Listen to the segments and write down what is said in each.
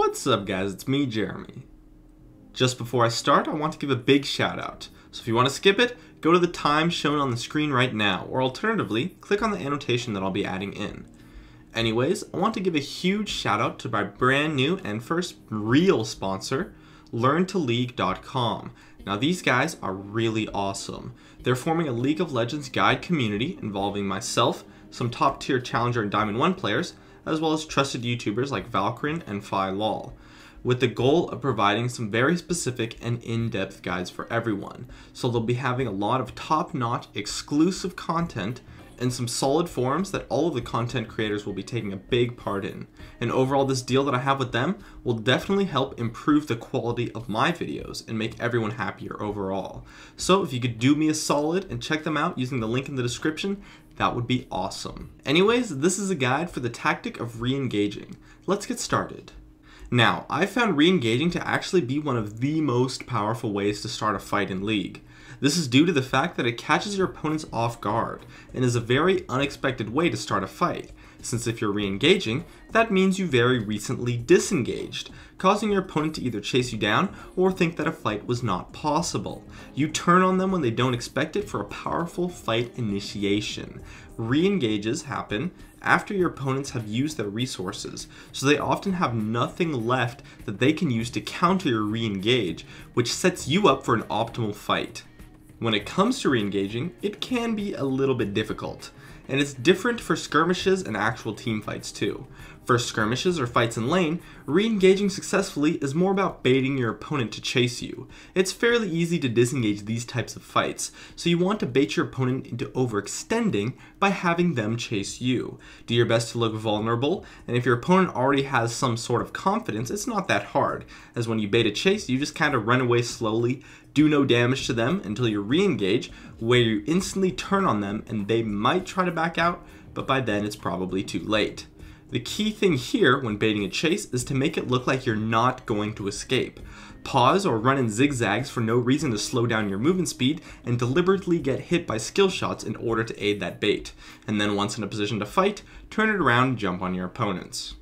What's up guys, it's me, Jeremy. Just before I start, I want to give a big shout out. So if you want to skip it, go to the time shown on the screen right now, or alternatively, click on the annotation that I'll be adding in. Anyways, I want to give a huge shout out to my brand new and first real sponsor, LearnToLeague.com. Now these guys are really awesome. They're forming a League of Legends guide community involving myself, some top tier Challenger and Diamond 1 players, as well as trusted YouTubers like Valkyrin and LoL, with the goal of providing some very specific and in-depth guides for everyone. So they'll be having a lot of top-notch exclusive content and some solid forums that all of the content creators will be taking a big part in. And overall, this deal that I have with them will definitely help improve the quality of my videos and make everyone happier overall. So if you could do me a solid and check them out using the link in the description, that would be awesome. Anyways, this is a guide for the tactic of re-engaging. Let's get started. Now, I found re-engaging to actually be one of the most powerful ways to start a fight in League. This is due to the fact that it catches your opponents off guard and is a very unexpected way to start a fight, since if you're re-engaging, that means you very recently disengaged, causing your opponent to either chase you down or think that a fight was not possible. You turn on them when they don't expect it for a powerful fight initiation. Re-engages happen after your opponents have used their resources, so they often have nothing left that they can use to counter your re-engage, which sets you up for an optimal fight. When it comes to re-engaging, it can be a little bit difficult, and it's different for skirmishes and actual team fights too. For skirmishes or fights in lane, re-engaging successfully is more about baiting your opponent to chase you. It's fairly easy to disengage these types of fights, so you want to bait your opponent into overextending by having them chase you. Do your best to look vulnerable, and if your opponent already has some sort of confidence, it's not that hard, as when you bait a chase, you just kind of run away slowly, do no damage to them until you re-engage, where you instantly turn on them and they might try to back out, but by then it's probably too late. The key thing here when baiting a chase is to make it look like you're not going to escape. Pause or run in zigzags for no reason to slow down your movement speed and deliberately get hit by skill shots in order to aid that bait. And then once in a position to fight, turn it around and jump on your opponents.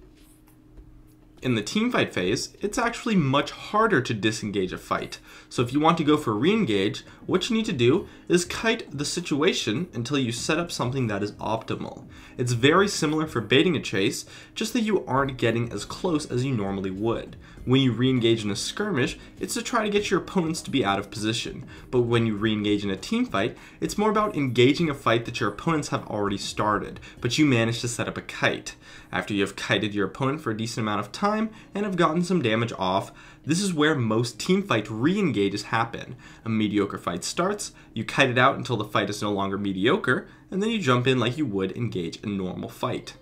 In the teamfight phase, it's actually much harder to disengage a fight. So if you want to go for re-engage, what you need to do is kite the situation until you set up something that is optimal. It's very similar for baiting a chase, just that you aren't getting as close as you normally would. When you re-engage in a skirmish, it's to try to get your opponents to be out of position. But when you re-engage in a team fight, it's more about engaging a fight that your opponents have already started, but you manage to set up a kite. After you have kited your opponent for a decent amount of time and have gotten some damage off, this is where most teamfight re-engages happen. A mediocre fight starts, you kite it out until the fight is no longer mediocre, and then you jump in like you would engage a normal fight.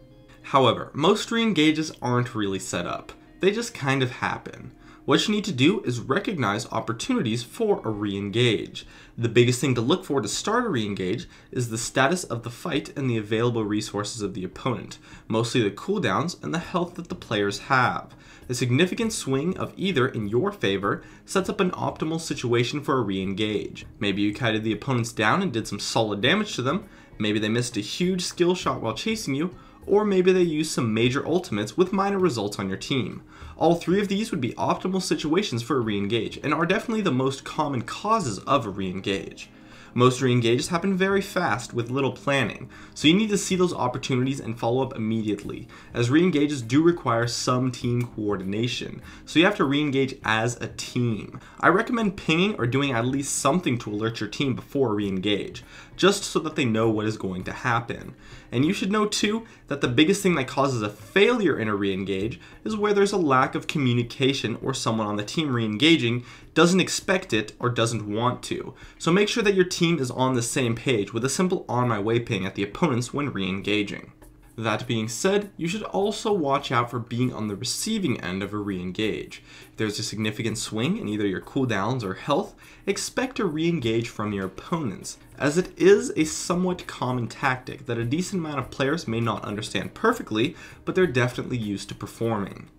However, most re-engages aren't really set up. They just kind of happen. What you need to do is recognize opportunities for a re-engage. The biggest thing to look for to start a re-engage is the status of the fight and the available resources of the opponent, mostly the cooldowns and the health that the players have. A significant swing of either in your favor sets up an optimal situation for a re-engage. Maybe you kited the opponents down and did some solid damage to them, maybe they missed a huge skill shot while chasing you, or maybe they used some major ultimates with minor results on your team. All three of these would be optimal situations for a re-engage, and are definitely the most common causes of a re-engage. Most re-engages happen very fast with little planning, so you need to see those opportunities and follow up immediately, as re-engages do require some team coordination, so you have to re-engage as a team. I recommend pinging or doing at least something to alert your team before a re-engage, just so that they know what is going to happen. And you should know too that the biggest thing that causes a failure in a re-engage is where there's a lack of communication or someone on the team re-engaging doesn't expect it or doesn't want to. So make sure that your team is on the same page with a simple on my way ping at the opponents when re-engaging. That being said, you should also watch out for being on the receiving end of a re-engage. If there's a significant swing in either your cooldowns or health, expect a re-engage from your opponents, as it is a somewhat common tactic that a decent amount of players may not understand perfectly, but they're definitely used to performing.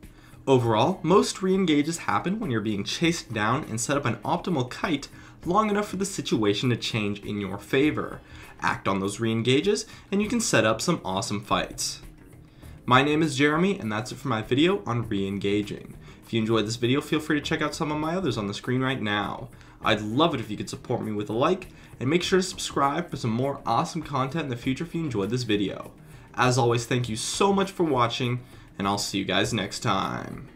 Overall, most re-engages happen when you're being chased down and set up an optimal kite long enough for the situation to change in your favor. Act on those re-engages and you can set up some awesome fights. My name is Jeremy and that's it for my video on re-engaging. If you enjoyed this video, feel free to check out some of my others on the screen right now. I'd love it if you could support me with a like, and make sure to subscribe for some more awesome content in the future if you enjoyed this video. As always, thank you so much for watching, and I'll see you guys next time.